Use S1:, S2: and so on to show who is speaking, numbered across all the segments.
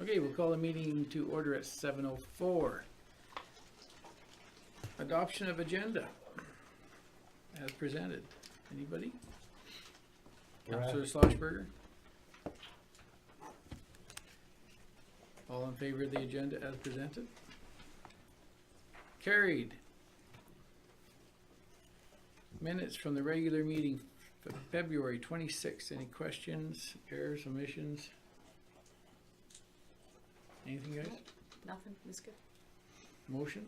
S1: Okay, we'll call the meeting to order at 7:04. Adoption of agenda as presented. Anybody? Councillor Schlossberger? All in favor of the agenda as presented? Carried. Minutes from the regular meeting for February 26th. Any questions, errors, omissions? Anything, guys?
S2: Nothing, it's good.
S1: Motion?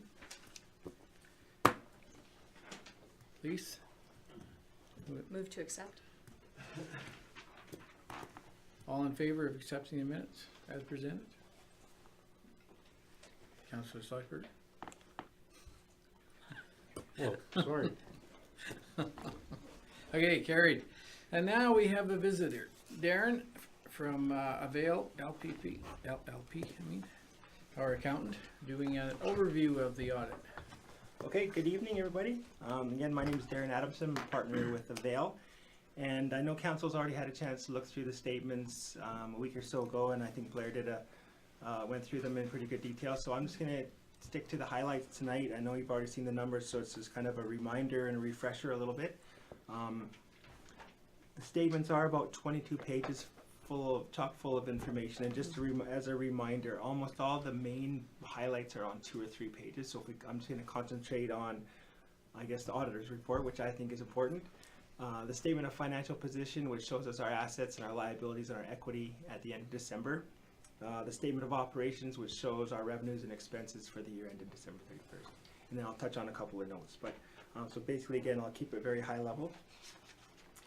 S1: Please?
S2: Move to accept.
S1: All in favor of accepting the minutes as presented? Councillor Schlossberg?
S3: Oh, sorry.
S1: Okay, carried. And now we have a visitor, Darren from Avail LLP, our accountant, doing an overview of the audit.
S4: Okay, good evening, everybody. Again, my name is Darren Adamson, I'm a partner with Avail. And I know council's already had a chance to look through the statements a week or so ago, and I think Blair went through them in pretty good detail. So I'm just going to stick to the highlights tonight. I know you've already seen the numbers, so it's just kind of a reminder and a refresher a little bit. The statements are about 22 pages chock full of information, and just as a reminder, almost all the main highlights are on 2 or 3 pages. So I'm just going to concentrate on, I guess, the auditor's report, which I think is important. The statement of financial position, which shows us our assets and our liabilities and our equity at the end of December. The statement of operations, which shows our revenues and expenses for the year ended December 31st. And then I'll touch on a couple of notes. But so basically, again, I'll keep it very high level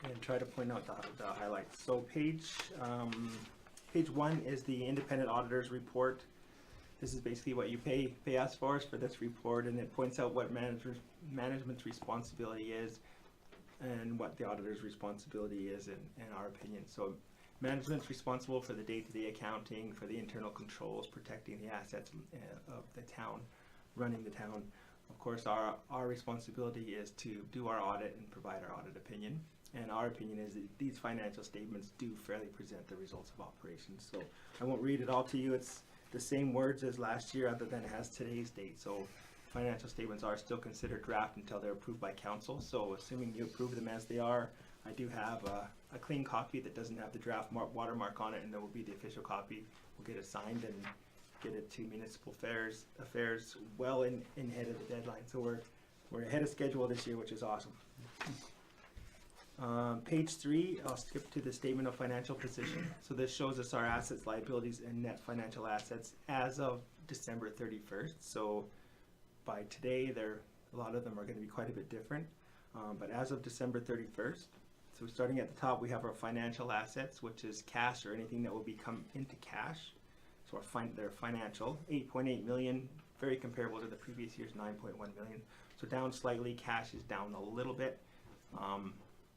S4: and try to point out the highlights. So page 1 is the independent auditor's report. This is basically what you pay us for this report, and it points out what management's responsibility is and what the auditor's responsibility is in our opinion. So management's responsible for the day-to-day accounting, for the internal controls, protecting the assets of the town, running the town. Of course, our responsibility is to do our audit and provide our audit opinion. And our opinion is that these financial statements do fairly present the results of operations. So I won't read it all to you. It's the same words as last year, other than it has today's date. So financial statements are still considered draft until they're approved by council. So assuming you approve them as they are, I do have a clean copy that doesn't have the draft watermark on it, and there will be the official copy. We'll get it signed and get it to municipal affairs well in ahead of the deadline. So we're ahead of schedule this year, which is awesome. Page 3, I'll skip to the statement of financial position. So this shows us our assets, liabilities, and net financial assets as of December 31st. So by today, a lot of them are going to be quite a bit different. But as of December 31st, so starting at the top, we have our financial assets, which is cash or anything that will become into cash. So they're financial, 8.8 million, very comparable to the previous year's 9.1 million. So down slightly, cash is down a little bit.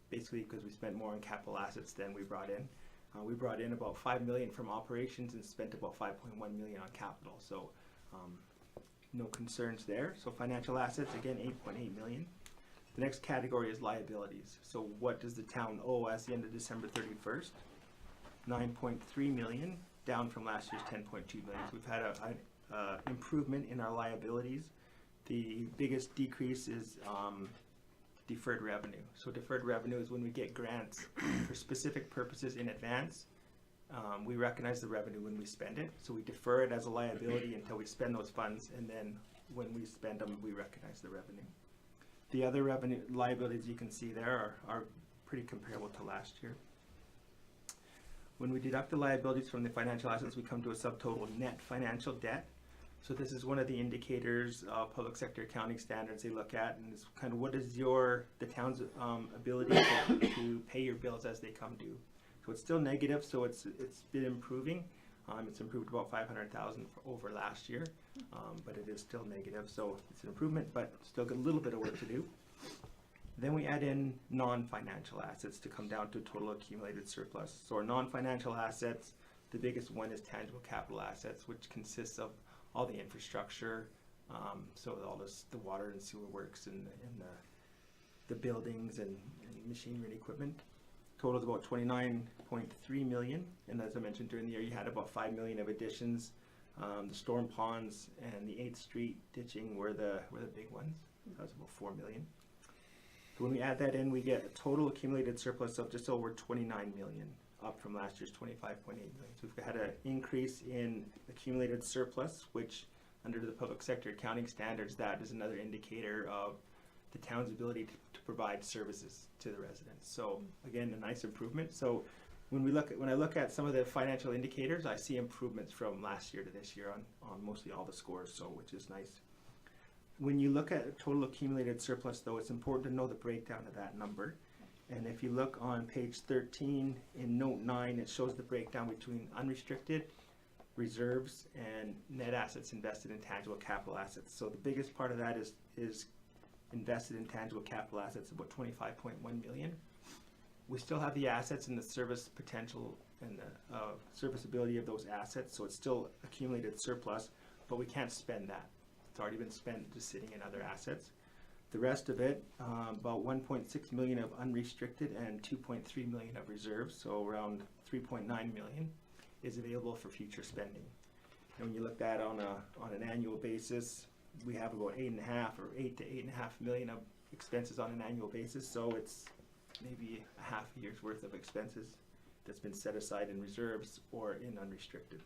S4: Basically because we spent more on capital assets than we brought in. We brought in about 5 million from operations and spent about 5.1 million on capital. So no concerns there. So financial assets, again, 8.8 million. The next category is liabilities. So what does the town owe as the end of December 31st? 9.3 million, down from last year's 10.2 million. So we've had an improvement in our liabilities. The biggest decrease is deferred revenue. So deferred revenue is when we get grants for specific purposes in advance. We recognize the revenue when we spend it. So we defer it as a liability until we spend those funds, and then when we spend them, we recognize the revenue. The other revenue liabilities you can see there are pretty comparable to last year. When we deduct the liabilities from the financial assets, we come to a subtotal net financial debt. So this is one of the indicators of public sector accounting standards they look at, and it's kind of what is the town's ability to pay your bills as they come due. So it's still negative, so it's been improving. It's improved about 500,000 over last year, but it is still negative. So it's an improvement, but still got a little bit of work to do. Then we add in non-financial assets to come down to total accumulated surplus. So our non-financial assets, the biggest one is tangible capital assets, which consists of all the infrastructure, so all the water and sewer works and the buildings and machinery and equipment. totals about 29.3 million, and as I mentioned, during the year you had about 5 million of additions. The storm ponds and the 8th Street ditching were the big ones. That was about 4 million. So when we add that in, we get a total accumulated surplus of just over 29 million, up from last year's 25.8 million. So we've had an increase in accumulated surplus, which under the public sector accounting standards, that is another indicator of the town's ability to provide services to the residents. So again, a nice improvement. So when I look at some of the financial indicators, I see improvements from last year to this year on mostly all the scores, so which is nice. When you look at total accumulated surplus, though, it's important to know the breakdown of that number. And if you look on page 13 in note 9, it shows the breakdown between unrestricted, reserves, and net assets invested in tangible capital assets. So the biggest part of that is invested in tangible capital assets, about 25.1 million. We still have the assets and the service potential and the serviceability of those assets, so it's still accumulated surplus, but we can't spend that. It's already been spent just sitting in other assets. The rest of it, about 1.6 million of unrestricted and 2.3 million of reserves, so around 3.9 million is available for future spending. And when you look at that on an annual basis, we have about 8 to 8.5 million of expenses on an annual basis, so it's maybe a half a year's worth of expenses that's been set aside in reserves or in unrestricted.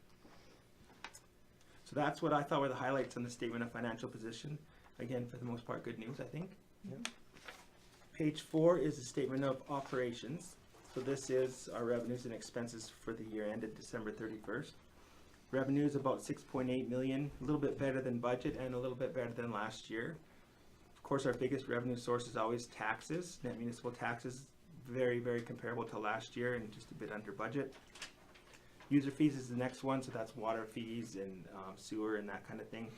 S4: So that's what I thought were the highlights on the statement of financial position. Again, for the most part, good news, I think.
S2: Mhm.
S4: Page 4 is a statement of operations. So this is our revenues and expenses for the year ended December 31st. Revenue is about 6.8 million, a little bit better than budget and a little bit better than last year. Of course, our biggest revenue source is always taxes. Net municipal taxes, very, very comparable to last year and just a bit under budget. User fees is the next one, so that's water fees and sewer and that kind of thing.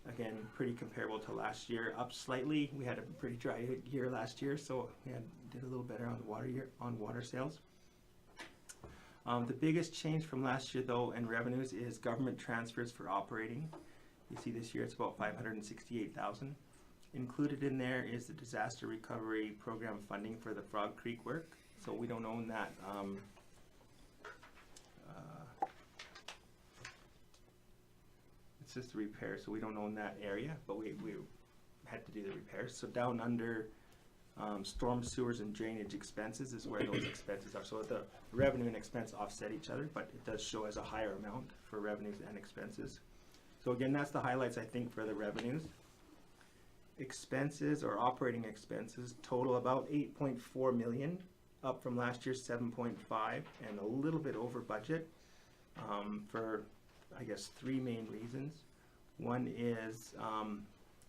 S4: Again, pretty comparable to last year, up slightly. We had a pretty dry year last year, so we did a little better on water sales. The biggest change from last year, though, in revenues is government transfers for operating. You see this year it's about 568,000. Included in there is the disaster recovery program funding for the Frog Creek work. So we don't own that. It's just the repair, so we don't own that area, but we had to do the repairs. So down under storm sewers and drainage expenses is where those expenses are. So the revenue and expense offset each other, but it does show as a higher amount for revenues and expenses. So again, that's the highlights, I think, for the revenues. Expenses or operating expenses total about 8.4 million, up from last year's 7.5, and a little bit over budget for, I guess, 3 main reasons. One is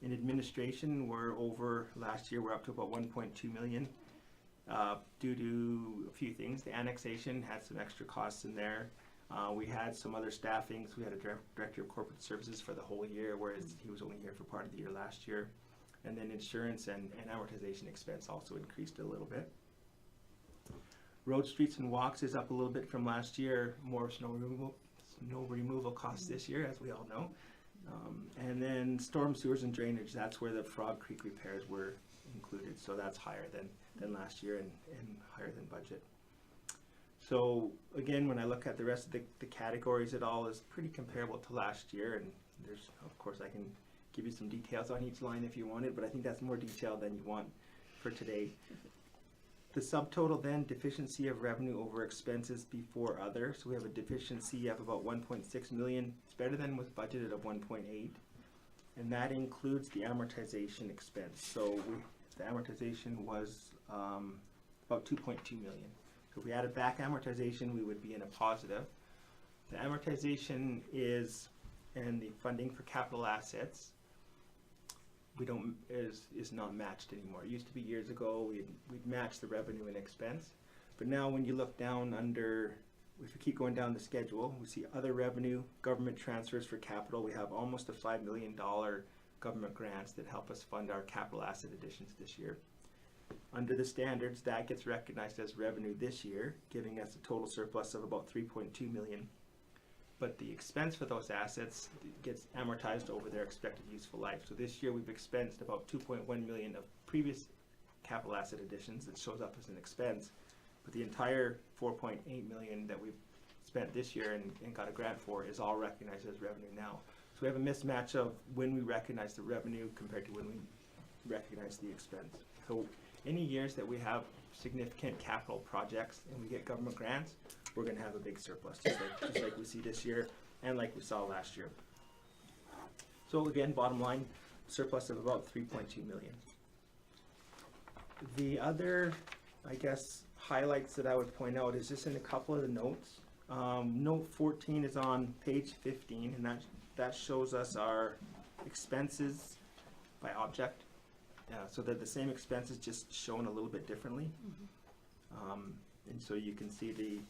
S4: in administration, we're over last year, we're up to about 1.2 million due to a few things. The annexation had some extra costs in there. We had some other staffings. We had a director of corporate services for the whole year, whereas he was only here for part of the year last year. And then insurance and amortization expense also increased a little bit. Road, streets, and walks is up a little bit from last year. More snow removal costs this year, as we all know. And then storm sewers and drainage, that's where the Frog Creek repairs were included. So that's higher than last year and higher than budget. So again, when I look at the rest of the categories, it all is pretty comparable to last year. And there's, of course, I can give you some details on each line if you wanted, but I think that's more detail than you want for today. The subtotal then, deficiency of revenue over expenses before other. So we have a deficiency of about 1.6 million. It's better than was budgeted of 1.8. And that includes the amortization expense. So the amortization was about 2.2 million. So if we added back amortization, we would be in a positive. The amortization is, and the funding for capital assets, is not matched anymore. It used to be years ago we'd match the revenue and expense, but now when you look down under, if we keep going down the schedule, we see other revenue, government transfers for capital. We have almost a $5 million government grants that help us fund our capital asset additions this year. Under the standards, that gets recognized as revenue this year, giving us a total surplus of about 3.2 million. But the expense for those assets gets amortized over their expected useful life. So this year we've expensed about 2.1 million of previous capital asset additions. It shows up as an expense. But the entire 4.8 million that we've spent this year and got a grant for is all recognized as revenue now. So we have a mismatch of when we recognize the revenue compared to when we recognize the expense. So any years that we have significant capital projects and we get government grants, we're gonna have a big surplus, just like we see this year and like we saw last year. So again, bottom line, surplus of about 3.2 million. The other, I guess, highlights that I would point out is just in a couple of the notes. Note 14 is on page 15, and that shows us our expenses by object. So they're the same expenses, just shown a little bit differently. And so you can see the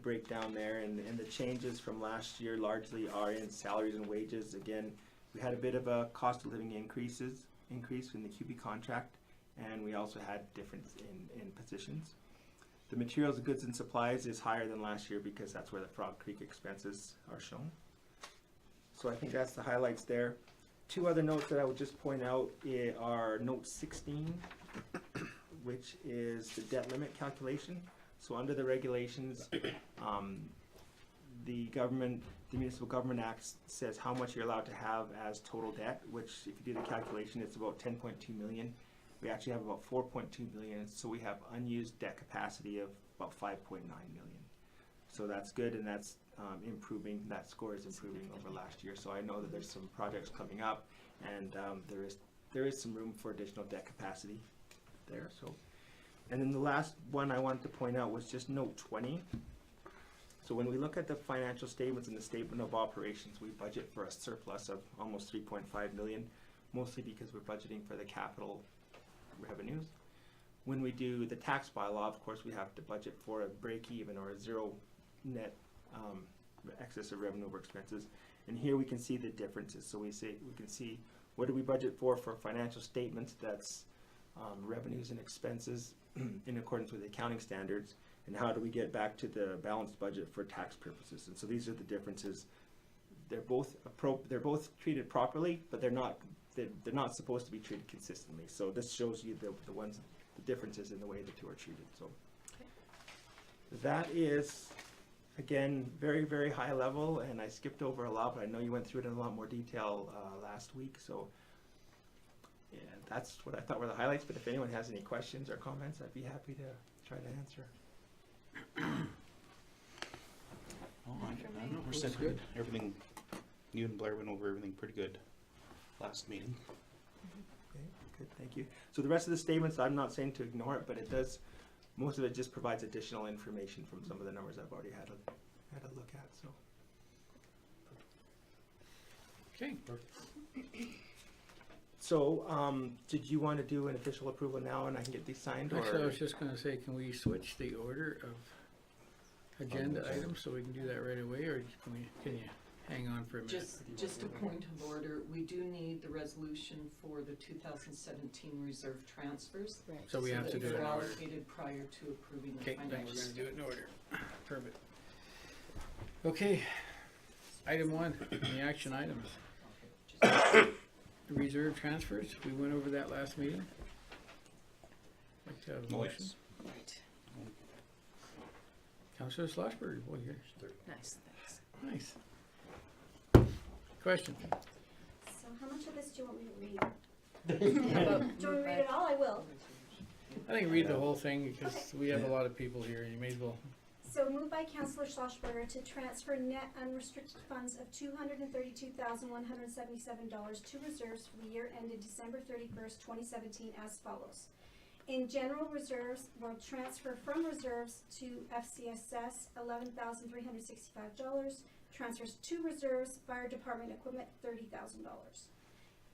S4: breakdown there, and the changes from last year largely are in salaries and wages. Again, we had a bit of a cost of living increase in the QB contract, and we also had difference in positions. The materials, goods, and supplies is higher than last year because that's where the Frog Creek expenses are shown. So I think that's the highlights there. Two other notes that I would just point out are note 16, which is the debt limit calculation. So under the regulations, the Municipal Government Act says how much you're allowed to have as total debt, which if you do the calculation, it's about 10.2 million. We actually have about 4.2 million, so we have unused debt capacity of about 5.9 million. So that's good, and that's improving. That score is improving over last year. So I know that there's some projects coming up, and there is some room for additional debt capacity there. So, and then the last one I wanted to point out was just note 20. So when we look at the financial statements and the statement of operations, we budget for a surplus of almost 3.5 million, mostly because we're budgeting for the capital revenues. When we do the tax bylaw, of course, we have to budget for a break even or a zero net excess of revenue over expenses. And here we can see the differences. So we can see what do we budget for financial statements, that's revenues and expenses in accordance with the accounting standards, and how do we get back to the balanced budget for tax purposes. And so these are the differences. They're both treated properly, but they're not supposed to be treated consistently. So this shows you the differences in the way the two are treated. So that is, again, very, very high level, and I skipped over a lot, but I know you went through it in a lot more detail last week. So yeah, that's what I thought were the highlights, but if anyone has any questions or comments, I'd be happy to try to answer.
S5: We're set good. Everything, you and Blair went over everything pretty good last meeting.
S4: Okay, good, thank you. So the rest of the statements, I'm not saying to ignore it, but it does, most of it just provides additional information from some of the numbers I've already had a look at, so.
S1: Okay.
S4: So, did you want to do an official approval now and I can get these signed, or?
S1: Actually, I was just gonna say, can we switch the order of agenda items so we can do that right away, or can you hang on for a minute?
S6: Just a point of order, we do need the resolution for the 2017 reserve transfers.
S2: Right.
S1: So we have to do it
S6: They're
S1: in order.
S6: allocated prior to approving the
S1: Okay, then
S6: financial
S1: we're gonna do it in
S6: statements.
S1: order. Perfect. Okay, item 1, the action items. The reserve transfers, we went over that last meeting. Like to have a motion.
S5: Yes.
S2: Right.
S1: Councillor Schlossberg, well, you're
S2: Nice, thanks.
S1: nice. Question?
S7: So how much of this do you want me to read? Do you want me to read it all? I will.
S1: I think read the whole thing because we have a lot of people here and you may as well.
S7: So moved by Councillor Schlossberger to transfer net unrestricted funds of $232,177 to reserves for the year ended December 31st, 2017 as follows. In general reserves, will transfer from reserves to FCSS $11,365. Transfers to reserves, fire department equipment $30,000.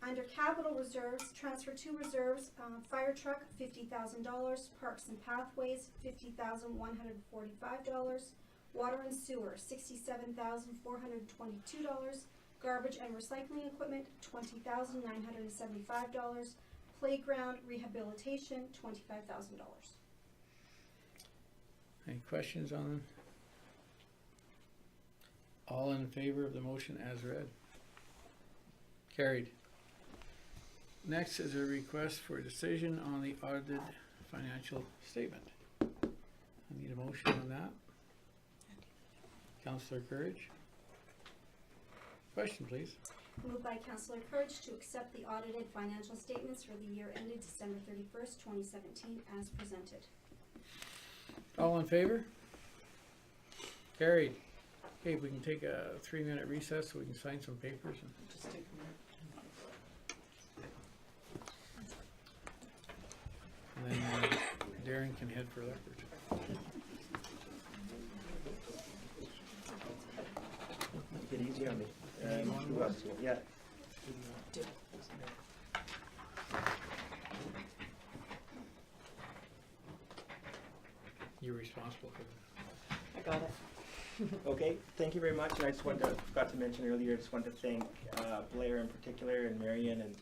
S7: Under capital reserves, transfer to reserves, fire truck $50,000, parks and pathways $50,145, water and sewer $67,422, garbage and recycling equipment $20,975, playground rehabilitation $25,000.
S1: Any questions on them? All in favor of the motion as read? Carried. Next is a request for a decision on the audited financial statement. Need a motion on that? Councillor Courage? Question, please.
S7: Moved by Councillor Courage to accept the audited financial statements for the year ended December 31st, 2017 as presented.
S1: All in favor? Carried. Okay, we can take a 3-minute recess so we can sign some papers.
S6: Just take a minute.
S1: And then Darren can head for Lethbridge.
S4: Take it easy on me. Who else? Yeah.
S1: You're responsible for that.
S2: I got it.
S4: Okay, thank you very much. And I just forgot to mention earlier, I just want to thank Blair in particular, and Marion, and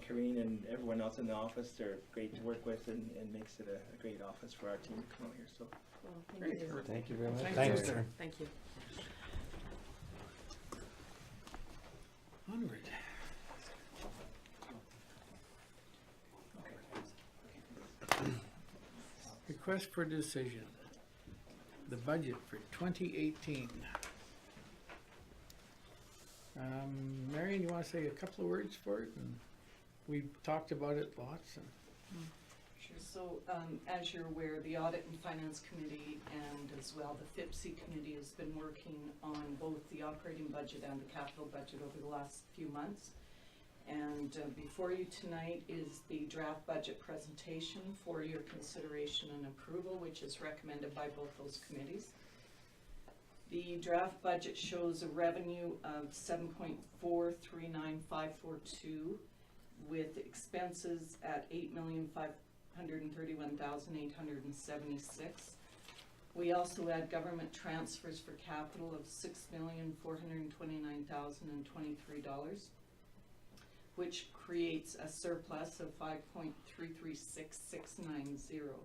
S4: Karine, and everyone else in the office. They're great to work with, and makes it a great office for our team to come out here. So
S2: Well,
S1: Great.
S2: thank you.
S3: Thank you very much.
S1: Thanks,
S3: Thanks,
S1: sir.
S3: sir.
S2: Thank you.
S1: Onward. Request for decision. The budget for 2018. Marion, you want to say a couple of words for it? And we've talked about it lots. And
S6: Sure. So, as you're aware, the Audit and Finance Committee and as well the FIPSI Committee has been working on both the operating budget and the capital budget over the last few months. And before you tonight is the draft budget presentation for your consideration and approval, which is recommended by both those committees. The draft budget shows a revenue of $7.439542 with expenses at $8,531,876. We also had government transfers for capital of $6,429,023, which creates a surplus of $5.336690.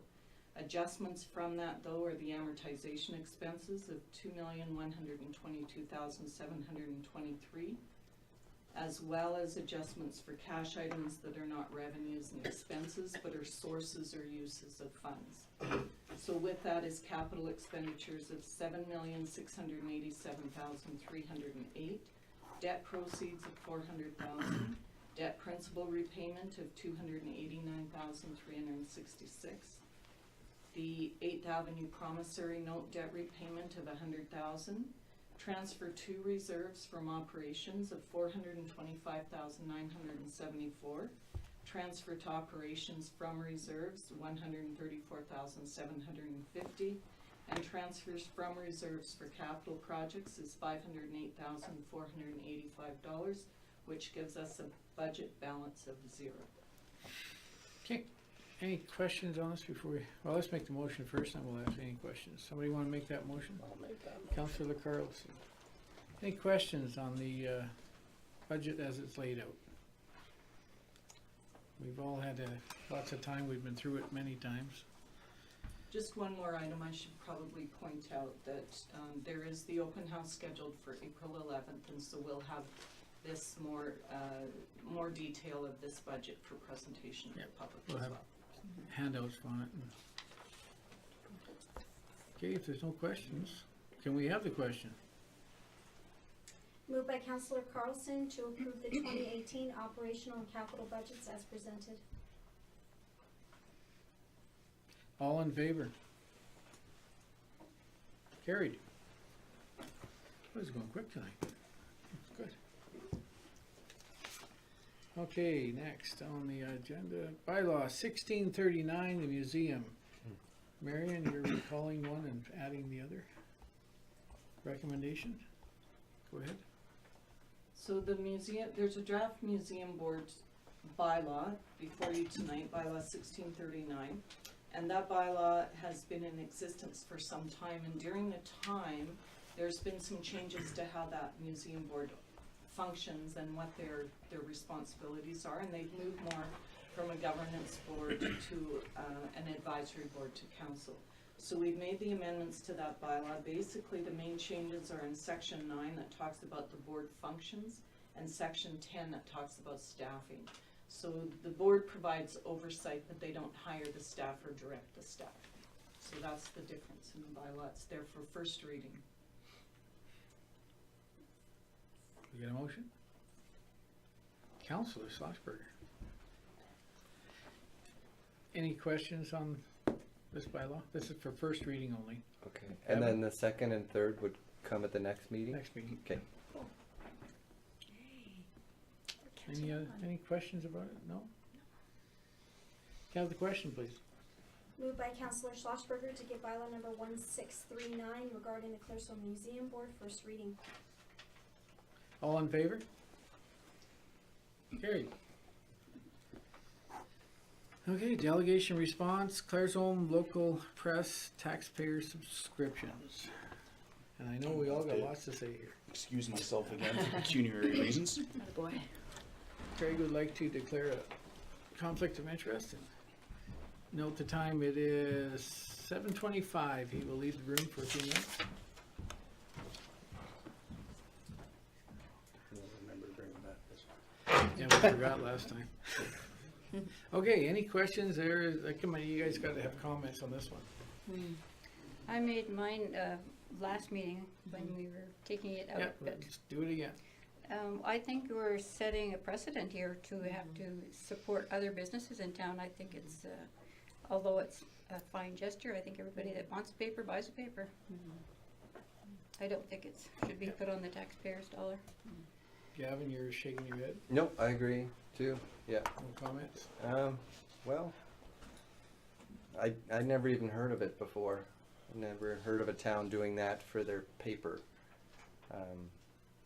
S6: Adjustments from that, though, are the amortization expenses of $2,122,723, as well as adjustments for cash items that are not revenues and expenses, but are sources or uses of funds. So with that is capital expenditures of $7,687,308, debt proceeds of $400,000, debt principal repayment of $289,366, the 8th Avenue promissory note debt repayment of $100,000, transfer to reserves from operations of $425,974, transfer to operations from reserves $134,750, and transfers from reserves for capital projects is $508,485, which gives us a budget balance of 0.
S1: okay, any questions on this before we, well, let's make the motion first, and we'll ask any questions. Somebody want to make that motion?
S3: I'll make that.
S1: Councillor Carlson. Any questions on the budget as it's laid out? We've all had lots of time, we've been through it many times.
S6: Just one more item I should probably point out, that there is the open house scheduled for April 11th, and so we'll have this more detail of this budget for presentation to the
S1: Yep,
S6: public
S1: we'll
S6: as
S1: have
S6: well.
S1: handouts on it. Okay, if there's no questions, can we have the question?
S7: Moved by Councillor Carlson to approve the 2018 operational and capital budgets as presented.
S1: All in favor? Carried. This is going quick tonight. Good. Okay, next on the agenda, bylaw 1639, the museum. Marion, you're recalling one and adding the other recommendation? Go ahead.
S6: So the museum, there's a draft museum board bylaw before you tonight, bylaw 1639. And that bylaw has been in existence for some time, and during the time, there's been some changes to how that museum board functions and what their responsibilities are, and they've moved more from a governance board to an advisory board to council. So we've made the amendments to that bylaw. Basically, the main changes are in section 9 that talks about the board functions, and section 10 that talks about staffing. So the board provides oversight, but they don't hire the staff or direct the staff. So that's the difference in the bylaw. It's there for first reading.
S1: We get a motion? Counselor Schlossberger. Any questions on this bylaw? This is for first reading only.
S8: Okay, and then the second and third would come at the next meeting?
S1: Next meeting.
S8: Okay.
S1: Any questions about it? No? Have the question, please.
S7: Moved by Councillor Schlossberger to give bylaw number 1639 regarding the Clearsville Museum Board first reading.
S1: All in favor? Carried. Okay, delegation response, Claresholm local press taxpayer subscriptions. And I know we all got lots to say here.
S5: Excuse myself again for pecuniary reasons.
S2: Boy.
S1: Craig would like to declare a conflict of interest and note the time. It is 7:25. He will leave the room for a few minutes.
S3: Remember to bring them back this
S1: Yeah, we forgot last time. Okay, any questions there? Come on, you guys gotta have comments on this one.
S9: I made mine last meeting when we were taking it out,
S1: Yeah,
S9: but
S1: let's do it again.
S9: I think we're setting a precedent here to have to support other businesses in town. I think it's, although it's a fine gesture, I think everybody that wants a paper buys a paper. I don't think it should be put on the taxpayer's dollar.
S1: Gavin, you're shaking your head.
S8: No, I agree too. Yeah.
S1: No comments?
S8: Well, I never even heard of it before. Never heard of a town doing that for their paper.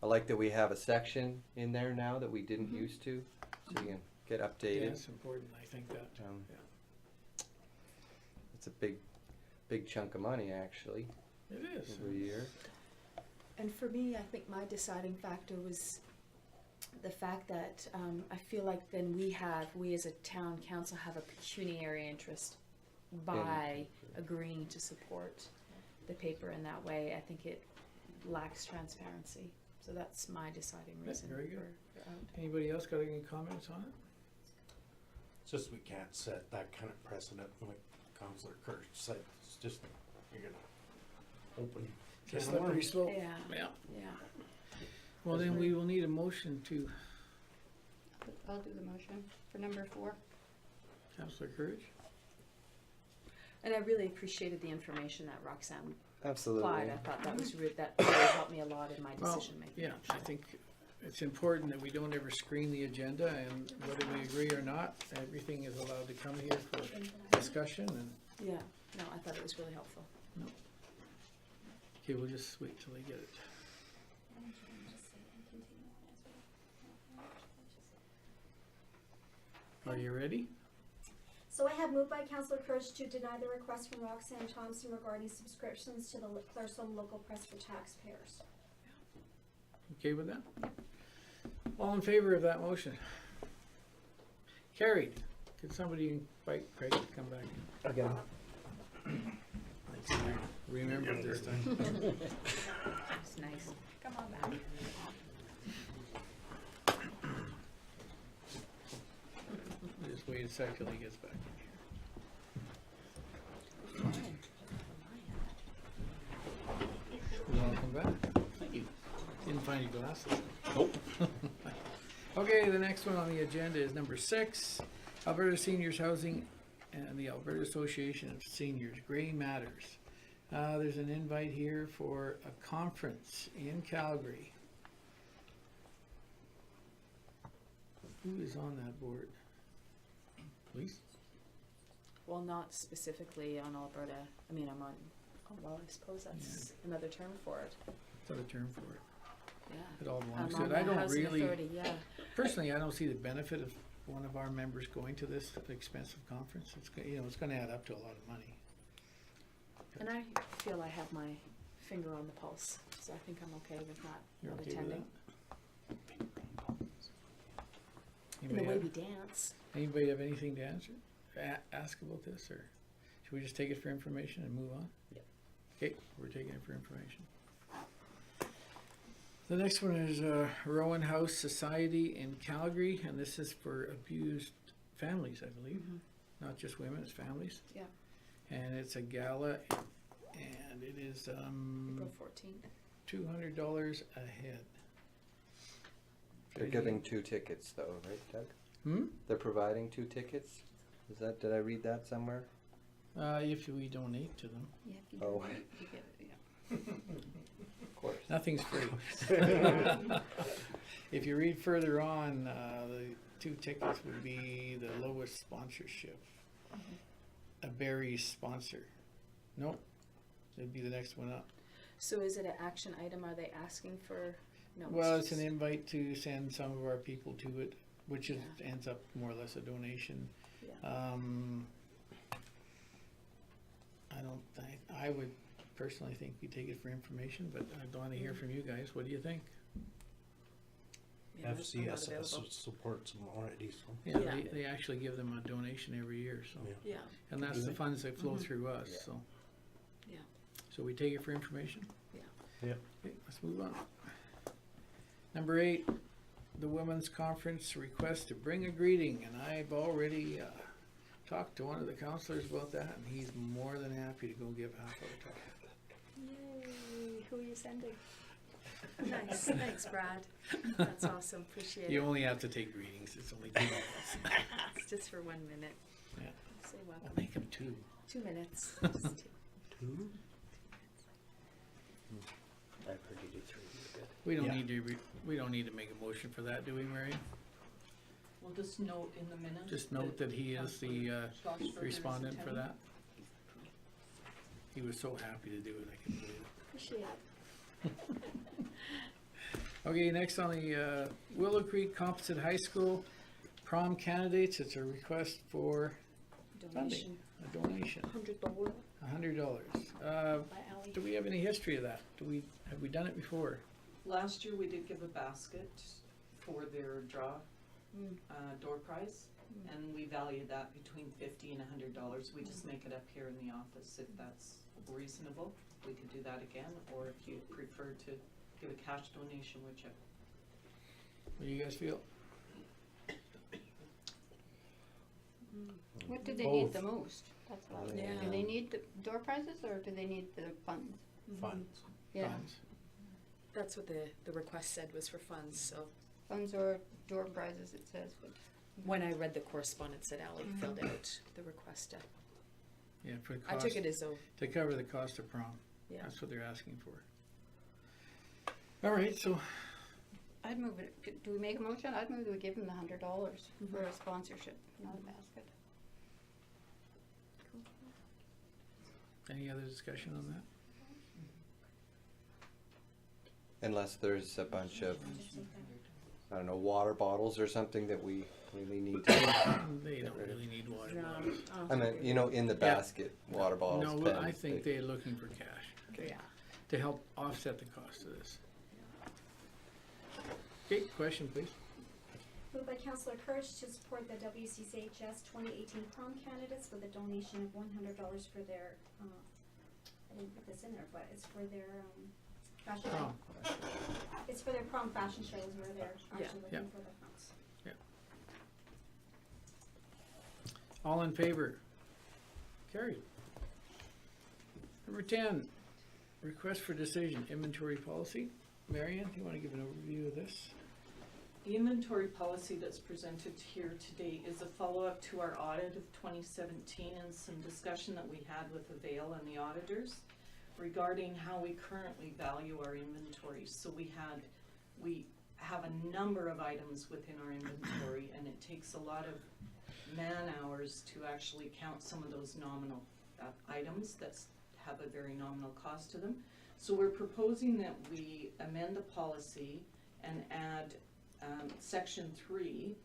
S8: I like that we have a section in there now that we didn't used to, so you can get
S1: Yeah,
S8: updated.
S1: it's important, I think that.
S8: Um, It's a big chunk of money actually
S1: It is.
S8: every year.
S2: And for me, I think my deciding factor was the fact that I feel like then we as a town council have a pecuniary interest by agreeing to support the paper in that way. I think it lacks transparency. So that's my deciding
S1: Yeah,
S2: reason.
S1: very good.
S2: for
S1: Anybody else got any comments on it?
S3: It's just we can't set that kind of precedent like Councillor Kirsch said. It's just, you're gonna open.
S1: It's
S3: can of
S1: slippery
S3: worms.
S1: slope.
S2: Yeah.
S1: Yeah.
S2: Yeah.
S1: Well, then we will need a motion to,
S9: I'll do the motion for number 4.
S1: Councillor Courage.
S2: And I really appreciated the information that Roxanne
S8: Absolutely.
S2: applied. I thought that was that really helped me a lot in my
S1: Well,
S2: decision making.
S1: yeah, I think it's important that we don't ever screen the agenda, and whether we agree or not, everything is allowed to come here for discussion, and,
S2: Yeah. No, I thought it was really helpful.
S1: okay, we'll just wait till they get it. Are you ready?
S7: So I have moved by Councillor Kirsch to deny the request from Roxanne Thompson regarding subscriptions to the Claresholm local press for taxpayers.
S1: Okay with that? All in favor of that motion? Carried. Could somebody invite Craig to come back?
S8: Again.
S1: Remember this time.
S2: It's nice. Come on back.
S1: Just wait a sec till he gets back in here. Welcome back. Thank you. Didn't find your glasses.
S5: Nope.
S1: Okay, the next one on the agenda is number 6, Alberta Seniors Housing and the Alberta Association of Seniors, Grey Matters. There's an invite here for a conference in Calgary. Who is on that board? Please?
S2: Well, not specifically on Alberta. I mean, I'm on, oh, well, I suppose that's another term for it.
S1: What's the term for it?
S2: Yeah.
S1: It all belongs
S2: I'm
S1: to
S2: on
S1: it. I
S2: the
S1: don't
S2: Housing
S1: really,
S2: Authority, yeah.
S1: personally, I don't see the benefit of one of our members going to this expensive conference. It's, it's gonna add up to a lot of money.
S2: And I feel I have my finger on the pulse, so I think I'm okay with
S1: You're
S2: not
S1: okay with
S2: attending.
S1: that?
S2: And the way we dance.
S1: Anybody have anything to answer, ask about this, or should we just take it for information and move on?
S2: Yep.
S1: Okay, we're taking it for information. The next one is Rowan House Society in Calgary, and this is for abused families, I believe.
S2: Mhm.
S1: Not just women, it's families.
S2: Yeah.
S1: And it's a gala, and it is,
S2: April 14th.
S1: $200 a head.
S8: They're giving 2 tickets though, right, Doug?
S1: Hmm?
S8: They're providing 2 tickets? Did I read that somewhere?
S1: If we donate to them.
S9: Yeah, if you
S8: Oh.
S9: donate, you get it, yeah.
S8: Of course.
S1: Nothing's free. If you read further on, the 2 tickets would be the lowest sponsorship. A Barry's sponsor. Nope, it'd be the next one up.
S2: So is it an action item? Are they asking for? No.
S1: Well, it's an
S2: just-
S1: invite to send some of our people to it, which is, ends up more or less a donation.
S2: Yeah.
S1: I would personally think we take it for information, but I'd want to hear from you guys. What do you think?
S2: Yeah, I'm not
S3: FCSS
S2: available.
S3: supports them already, so.
S1: Yeah,
S2: Yeah.
S1: they actually give them a donation every year, so.
S3: Yeah.
S2: Yeah.
S1: And that's
S3: Do
S1: the
S3: they?
S1: funds that flow
S2: Mhm.
S1: through us,
S8: Yeah.
S1: so.
S2: Yeah.
S1: So we take it for information?
S2: Yeah.
S3: Yeah.
S1: Okay, let's move on. Number 8, the Women's Conference request to bring a greeting, and I've already talked to one of the counselors about that, and he's more than happy to go give half our talk.
S2: Yay! Who are you sending? Nice. Thanks, Brad. That's awesome. Appreciate
S1: You
S2: it.
S1: only have to take greetings, it's only 2 minutes.
S2: It's just for 1 minute.
S1: Yeah.
S2: Say
S1: I'll
S2: welcome.
S1: make him 2.
S2: 2 minutes. Just 2.
S3: 2?
S5: I've heard you do 3, you're good.
S1: We don't
S3: Yeah.
S1: need to, we don't need to make a motion for that, do we, Mary?
S6: We'll just note in the minutes.
S1: Just note that he is the
S6: Councillor Schlossberger is
S1: respondent for
S6: attending.
S1: that. He was so happy to do it, I can believe it.
S2: Appreciate it.
S1: Okay, next on the Willow Creek Composite High School prom candidates, it's a request for
S2: Donation.
S1: a donation,
S2: $100
S1: $100.
S2: by Ally.
S1: Do we have any history of that? Have we done it before?
S6: Last year, we did give a basket for their
S2: Mm.
S6: door prize, and we valued that between $50 and $100. We just make it up here in the office if that's reasonable. We could do that again, or if you prefer to give a cash donation, whichever.
S1: What do you guys feel?
S9: What do they need the
S3: Both.
S9: most? That's what I
S2: Yeah.
S9: Do they need the door prizes or do they need the funds?
S3: Funds.
S9: Yeah,
S1: Funds.
S2: That's what the request said was for funds, so.
S9: funds or door prizes, it says, but.
S2: When I read the correspondence that Ally filled out, the request,
S1: Yeah, for the
S2: I
S1: cost,
S2: took it as though,
S1: to cover the cost of prom.
S2: yeah.
S1: That's what they're asking for. All right, so
S9: I'd move it, do we make a motion? I'd move that we give them the $100 for a sponsorship, not a basket.
S1: any other discussion on that?
S8: Unless there's a bunch of, I don't know, water bottles or something that we really need to.
S1: They don't really need water
S2: No,
S1: bottles.
S8: I mean, you know, in the basket, water bottles,
S1: No,
S8: pens.
S1: I think they're looking for cash
S2: Yeah.
S1: to help offset the cost of this. Okay, question please.
S7: Moved by Councillor Courage to support the WCCHS 2018 prom candidates with a donation of $100 for their, I didn't put this in there, but it's for their fashion show.
S1: Prom.
S7: It's for their prom fashion shows where they're actually
S1: Yeah.
S7: looking for the proms.
S1: All in favor? Carried. Number 10, request for decision, inventory policy. Marion, do you want to give an overview of this?
S6: The inventory policy that's presented here today is a follow-up to our audit of 2017 and some discussion that we had with Avail and the auditors regarding how we currently value our inventories. So we have a number of items within our inventory, and it takes a lot of man-hours to actually count some of those nominal items that have a very nominal cost to them. So we're proposing that we amend the policy and add section 3,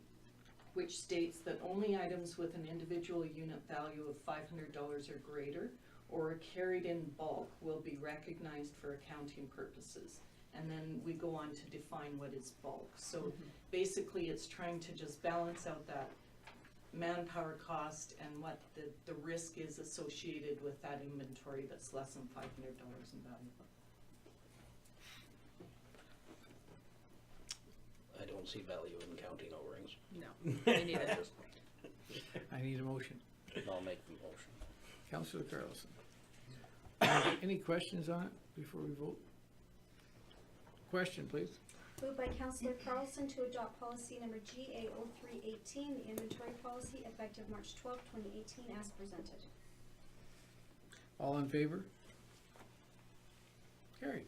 S6: which states that only items with an individual unit value of $500 or greater or are carried in bulk will be recognized for accounting purposes. And then we go on to define what is bulk. So basically it's trying to just balance out that manpower cost and what the risk is associated with that inventory that's less than $500 in value.
S10: I don't see value in counting O-rings.
S2: No, me neither.
S1: I need a motion.
S10: I'll make the motion.
S1: Councillor Carlson. Any questions on it before we vote? Question, please.
S7: Moved by Councillor Carlson to adopt policy number GA0318, the inventory policy, effective March 12, 2018, as presented.
S1: All in favor? Carried.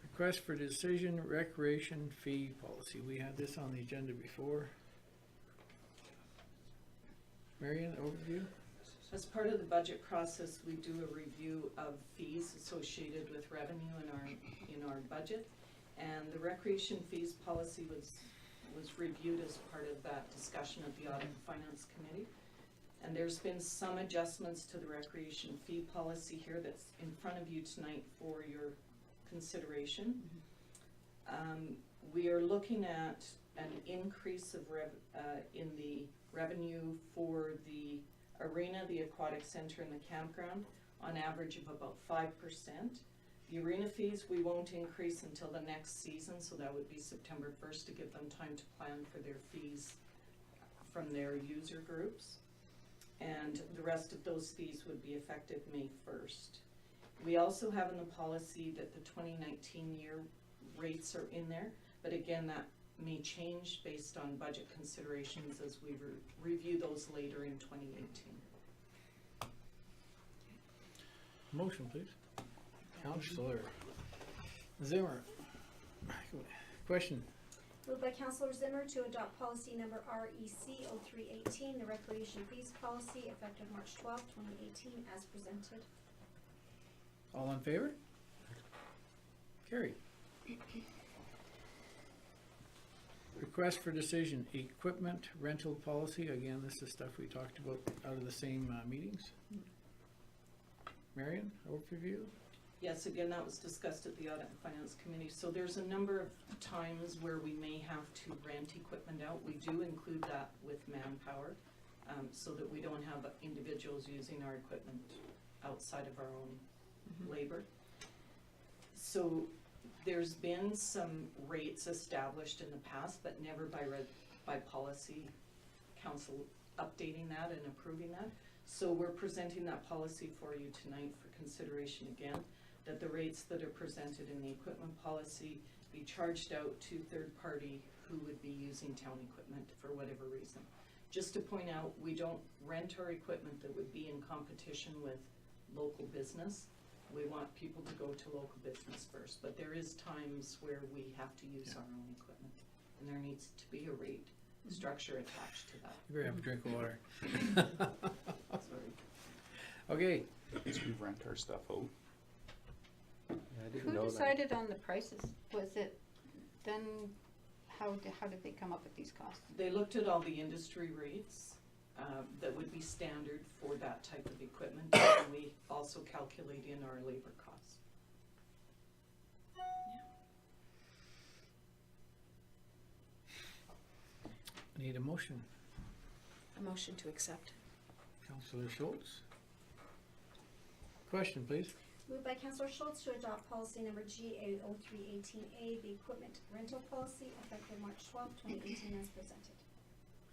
S1: Request for decision, recreation fee policy. We had this on the agenda before. Marion, overview?
S6: As part of the budget process, we do a review of fees associated with revenue in our budget. And the recreation fees policy was reviewed as part of that discussion at the Audit and Finance Committee. And there's been some adjustments to the recreation fee policy here that's in front of you tonight for your consideration. We are looking at an increase of in the revenue for the arena, the aquatic center, and the campground, on average of about 5%. The arena fees, we won't increase until the next season, so that would be September 1st to give them time to plan for their fees from their user groups. And the rest of those fees would be effective May 1st. We also have in the policy that the 2019 year rates are in there, but again, that may change based on budget considerations as we review those later in 2018.
S1: Motion, please. Councillor Zimmer. Question.
S7: Moved by Councillor Zimmer to adopt policy number REC 0318, the recreation fees policy, effective March 12, 2018, as presented.
S1: All in favor? Carried. Request for decision, equipment rental policy. Again, this is stuff we talked about out of the same meetings. Marion, overview?
S6: Yes, again, that was discussed at the Audit and Finance Committee. So there's a number of times where we may have to rent equipment out. We do include that with manpower, so that we don't have individuals using our equipment outside of our own labor. So there's been some rates established in the past, but never by policy council updating that and approving that. So we're presenting that policy for you tonight for consideration again, that the rates that are presented in the equipment policy be charged out to third party who would be using town equipment for whatever reason. Just to point out, we don't rent our equipment that would be in competition with local business. We want people to go to local business first, but there is times where we have to use our own equipment, and there needs to be a rate structure attached to that.
S1: You better have a drink of water.
S6: Sorry.
S1: Okay,
S5: So we rent our stuff out.
S8: I didn't
S9: Who
S8: know that.
S9: decided on the prices? Was it done, how did they come up with these costs?
S6: They looked at all the industry rates that would be standard for that type of equipment, and we also calculate in our labor costs.
S1: need a motion.
S2: A motion to accept.
S1: Councillor Schultz. Question, please.
S7: Moved by Councillor Schultz to adopt policy number GA0318A, the equipment rental policy, effective March 12, 2018, as presented.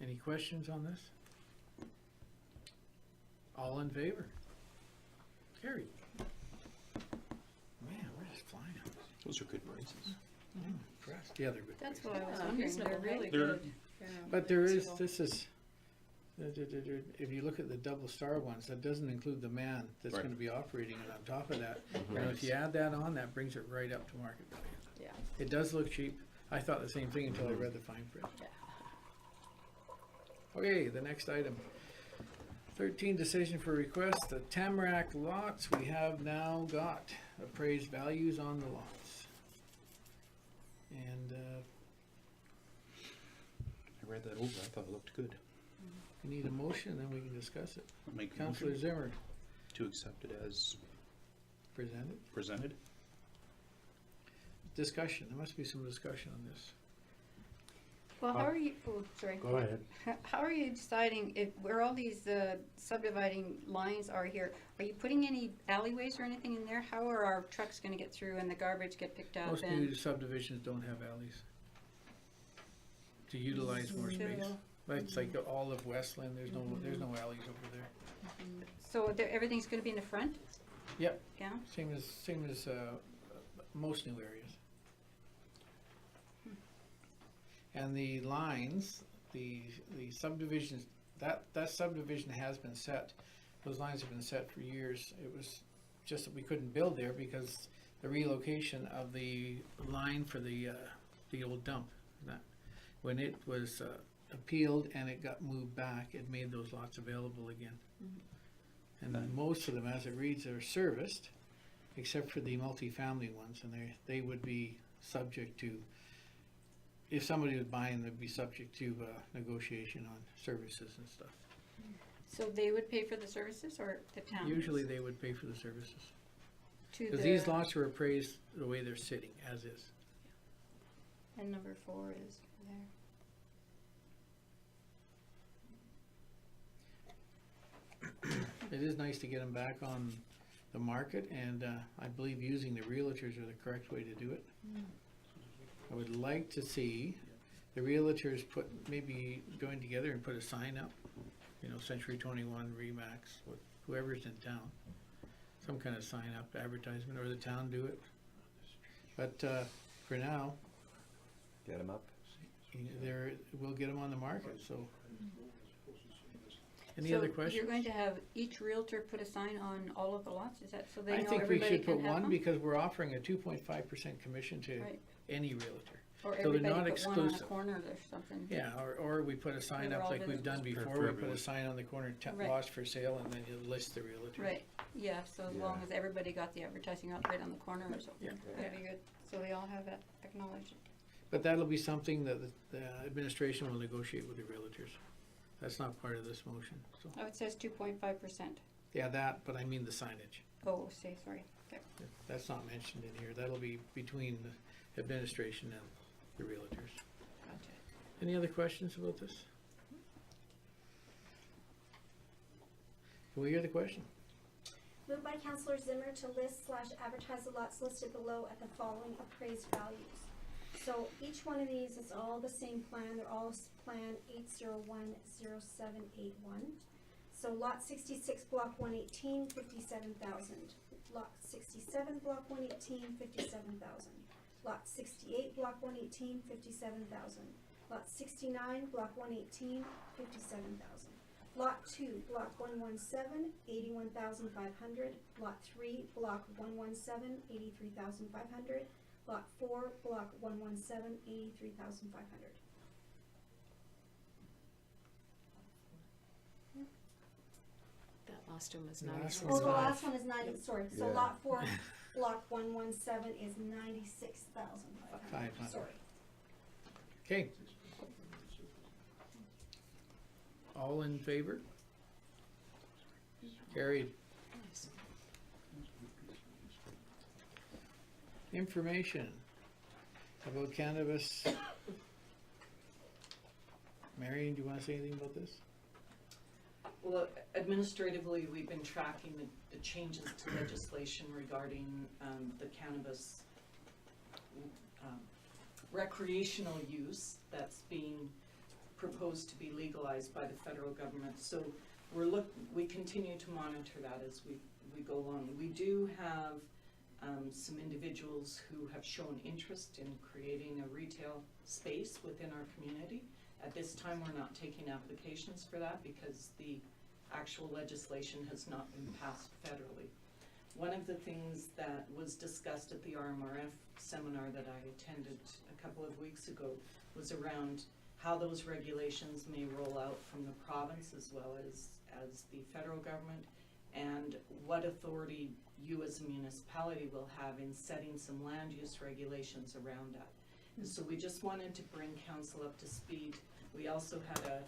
S1: Any questions on this? All in favor? Carried. Man, we're just flying.
S5: Those are good prices.
S1: Impressed. Yeah, they're good.
S9: That's what I was
S2: Yeah,
S9: wondering,
S2: reasonable,
S9: they're really
S5: right? They're-
S9: good. Yeah.
S1: But there is,
S2: Reasonable.
S1: this is, if you look at the double star ones, that doesn't include the man that's
S5: Right.
S1: gonna be operating it on top of that. And if you add that on, that brings it right up to market value.
S2: Yeah.
S1: It does look cheap. I thought the same thing until I read the fine print.
S2: Yeah.
S1: Okay, the next item. 13, decision for request, the Tamarack lots, we have now got appraised values on the lots. And,
S5: I read that over, I thought it looked good.
S1: we need a motion, then we can discuss it.
S5: I'll make a
S1: Councillor
S5: motion
S1: Zimmer,
S5: to accept it as
S1: presented.
S5: presented.
S1: Discussion, there must be some discussion on this.
S9: Well, how are you, oh, sorry.
S3: Go ahead.
S9: How are you deciding where all these subdividing lines are here? Are you putting any alleyways or anything in there? How are our trucks gonna get through and the garbage get picked up
S1: Most
S9: and?
S1: new subdivisions don't have alleys to utilize more space. It's like all of Westland, there's no alleys over there.
S9: So everything's gonna be in the front?
S1: Yep.
S9: Yeah?
S1: Same as most new areas. And the lines, the subdivisions, that subdivision has been set. Those lines have been set for years. It was just that we couldn't build there because the relocation of the line for the old dump. When it was appealed and it got moved back, it made those lots available again. And then most of them, as it reads, are serviced, except for the multifamily ones, and they would be subject to, if somebody was buying, they'd be subject to negotiation on services and stuff.
S9: So they would pay for the services or the town?
S1: Usually they would pay for the services.
S9: To
S1: Because
S9: the,
S1: these lots are appraised the way they're sitting, as is.
S9: and number 4 is there.
S1: It is nice to get them back on the market, and I believe using the realtors are the correct way to do it. I would like to see the realtors maybe join together and put a sign up, Century 21, Remax, with whoever's in town. Some kind of sign up advertisement, or the town do it. But for now,
S8: Get them up.
S1: we'll get them on the market, so. Any
S9: So
S1: other
S9: you're
S1: questions?
S9: going to have each realtor put a sign on all of the lots, is that so they
S1: I
S9: know
S1: think we
S9: everybody
S1: should
S9: can
S1: put
S9: have
S1: one
S9: them?
S1: because we're offering a 2.5% commission to
S9: Right.
S1: any realtor.
S9: Or
S1: so they're
S9: everybody
S1: not
S9: put one on a
S1: exclusive.
S9: corner or something?
S1: Yeah, or we put a sign
S9: They're
S1: up
S9: all
S1: like we've done
S5: For
S1: before, we put
S5: everyone.
S1: a sign on the corner,
S9: Right.
S1: lost for sale, and then you list the realtor.
S9: Right, yeah, so as long as everybody got the advertising out right on the corner or something,
S1: Yeah.
S9: that'd be good, so they all have that acknowledged.
S1: But that'll be something that the administration will negotiate with the realtors. That's not part of this motion, so.
S9: Oh, it says 2.5%.
S1: Yeah, that, but I mean the signage.
S9: Oh, sorry, okay.
S1: That's not mentioned in here. That'll be between the administration and the realtors.
S9: Gotcha.
S1: Any other questions about this? Can we hear the question?
S7: Moved by Councillor Zimmer to list/advertise the lots listed below at the following appraised values. So each one of these is all the same plan, they're all plan 8010781. So lot 66, block 118, 57,000. Lot 67, block 118, 57,000. Lot 68, block 118, 57,000. Lot 69, block 118, 57,000. Lot 2, block 117, 81,500. Lot 3, block 117, 83,500. Lot 4, block 117, 83,500.
S2: That last one was
S1: The last
S2: 96.
S1: one
S7: Oh, the
S1: was-
S7: last one is 90, sorry, so
S8: Yeah.
S7: lot 4, block 117 is 96,500,
S1: 500.
S7: sorry.
S1: Okay. All in favor? Carried. Information about cannabis. Marion, do you wanna say anything about this?
S6: Well, administratively, we've been tracking the changes to legislation regarding the cannabis recreational use that's being proposed to be legalized by the federal government. So we continue to monitor that as we go along. We do have some individuals who have shown interest in creating a retail space within our community. At this time, we're not taking applications for that because the actual legislation has not been passed federally. One of the things that was discussed at the RMRF seminar that I attended a couple of weeks ago was around how those regulations may roll out from the province as well as the federal government, and what authority you as a municipality will have in setting some land use regulations around that. And so we just wanted to bring council up to speed. We also had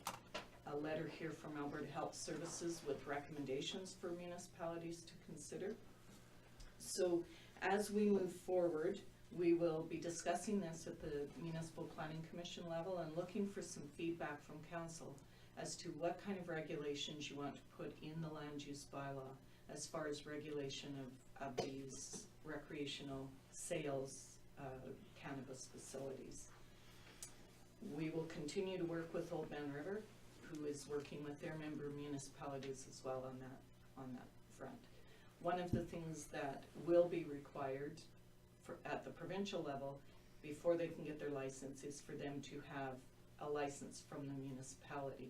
S6: a letter here from Alberta Health Services with recommendations for municipalities to consider. So as we move forward, we will be discussing this at the Municipal Planning Commission level and looking for some feedback from council as to what kind of regulations you want to put in the land use bylaw as far as regulation of these recreational sales cannabis facilities. We will continue to work with Old Man River, who is working with their member municipalities as well on that front. One of the things that will be required at the provincial level before they can get their license is for them to have a license from the municipality.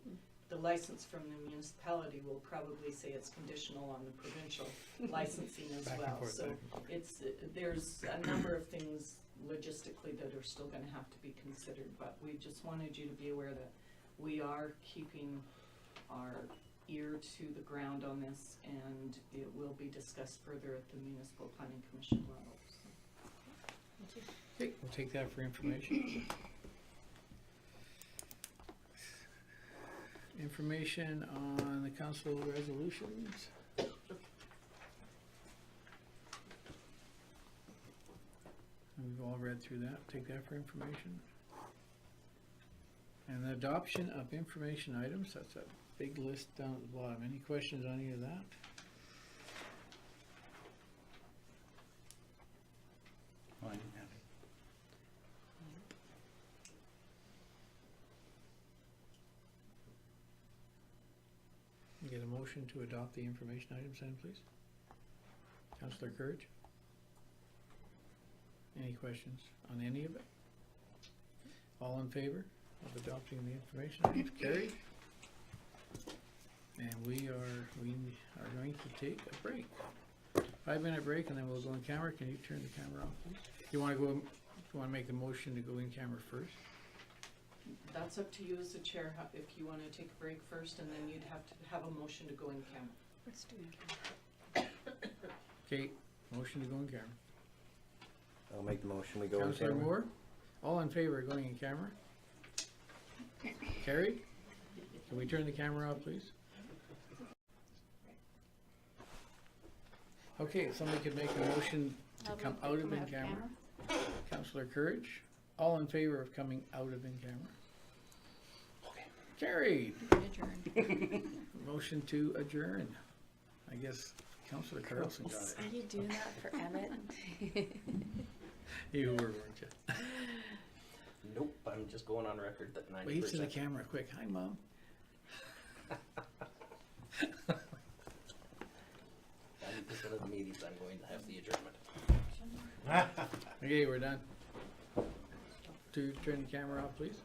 S6: The license from the municipality will probably say it's conditional on the provincial licensing as
S1: Back and
S6: well.
S1: forth,
S6: So
S1: back and forth.
S6: there's a number of things logistically that are still gonna have to be considered, but we just wanted you to be aware that we are keeping our ear to the ground on this, and it will be discussed further at the Municipal Planning Commission level, so.
S1: Okay, we'll take that for information. Information on the council resolutions. We've all read through that, take that for information. And the adoption of information items, that's a big list down at the bottom. Any questions on any of that?
S5: Well, I didn't have it.
S1: Get a motion to adopt the information items then, please. Councillor Courage? Any questions on any of it? All in favor of adopting the information items? Carried. And we are going to take a break. 5-minute break, and then we'll go in camera. Can you turn the camera off, please? You wanna make a motion to go in camera first?
S6: That's up to you as the chair, if you wanna take a break first, and then you'd have to have a motion to go in camera.
S2: Let's do it.
S1: Okay, motion to go in camera.
S8: I'll make the motion, we go in
S1: Councillor
S8: camera.
S1: Moore, all in favor of going in camera? Carried? Can we turn the camera off, please? Okay, if somebody could make a motion to
S9: I'll
S1: come
S9: vote to
S1: out of
S9: come
S1: in camera. Councillor Courage, all in favor of coming out of in camera?
S5: Okay.
S1: Carried.
S9: Adjourn.
S1: Motion to adjourn. I guess Councillor Carlson got it.
S2: Are you doing that for Emmett?
S1: You were, weren't you?
S10: Nope, I'm just going on record that 90%.
S1: Wave to the camera quick. Hi, Mom.
S10: 90% of the meetings I'm going to have the adjournment.
S1: Okay, we're done. To turn the camera off, please.